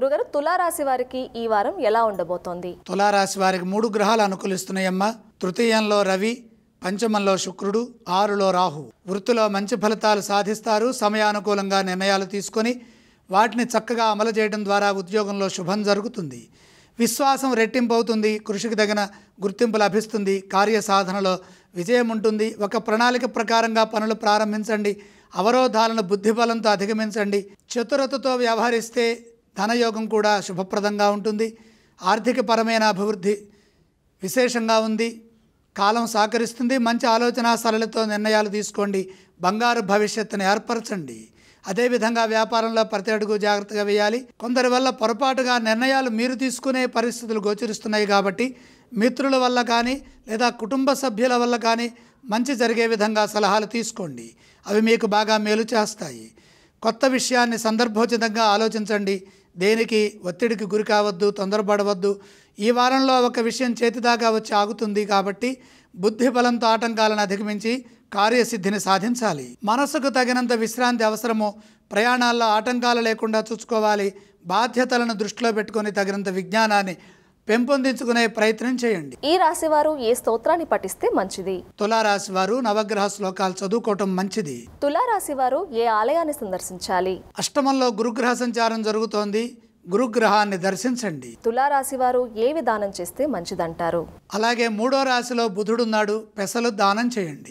గురుగారు, తులారాశి వారికి ఈ వారం ఎలా ఉండబోతోంది? తులారాశి వారికి 3 గ్రహాలు అనుకూలిస్తున్నాయమ్మా. తృతీయంలో రవి, పంచమంలో శుక్రుడు, 6లో రాహు. వృత్తిలో మంచి ఫలితాలు సాధిస్తారు. సమయానుకూలంగా నిర్ణయాలు తీసుకొని వాటిని చక్కగా అమలు చేయడం ద్వారా ఉద్యోగంలో శుభం జరుగుతుంది. విశ్వాసం రెట్టింపు అవుతుంది. కృషికి తగిన గుర్తింపు లభిస్తుంది. కార్యసాధనలో విజయం ఉంటుంది. ఒక ప్రణాళిక ప్రకారంగా పనులు ప్రారంభించండి. అవరోధాలను బుద్ధిబలంతో అధిగమించండి. చతురతతో వ్యవహరిస్తే ధనయోగం కూడా శుభప్రదంగా ఉంటుంది. ఆర్థికపరమైన అభివృద్ధి విశేషంగా ఉంది. కాలం సహకరిస్తుంది. మంచి ఆలోచన సరళితో నిర్ణయాలు తీసుకోండి. బంగారు భవిష్యత్తును ఏర్పరచండి. అదేవిధంగా వ్యాపారంలో ప్రతి అడుగు జాగ్రత్తగా వేయాలి. కొందరి వల్ల పొరపాటుగా నిర్ణయాలు మీరు తీసుకునే పరిస్థితులు గోచరిస్తున్నాయి కాబట్టి మిత్రుల వల్ల కానీ లేదా కుటుంబ సభ్యుల వల్ల కానీ మంచి జరిగే విధంగా సలహాలు తీసుకోండి. అవి మీకు బాగా మేలు చేస్తాయి. కొత్త విషయాన్ని సందర్భోచితంగా ఆలోచించండి. దేనికి ఒత్తిడికి గురి కావద్దు, తొందరపడవద్దు. ఈ వారంలో ఒక విషయం చేతిదాకా వచ్చి ఆగుతుంది కాబట్టి బుద్ధి బలంతో ఆటంకాలను అధిగమించి కార్యసిద్ధిని సాధించాలి. మనసుకు తగినంత విశ్రాంతి అవసరము. ప్రయాణాల్లో ఆటంకాలు లేకుండా చూసుకోవాలి. బాధ్యతలను దృష్టిలో పెట్టుకొని తగినంత విజ్ఞానాన్ని పెంపొందించుకునే ప్రయత్నం చేయండి. ఈ రాశి వారు ఏ స్తోత్రాన్ని పఠిస్తే మంచిది? తులారాశి వారు నవగ్రహ శ్లోకాలు చదువుకోవటం మంచిది. తులారాశి వారు ఏ ఆలయాన్ని సందర్శించాలి? అష్టమంలో గురుగ్రహ సంచారం జరుగుతోంది. గురుగ్రహాన్ని దర్శించండి. తులారాశి వారు ఏ విధానం చేస్తే మంచిదంటారు? అలాగే 3వ రాశిలో బుధుడున్నాడు. పెసలు దానం చేయండి.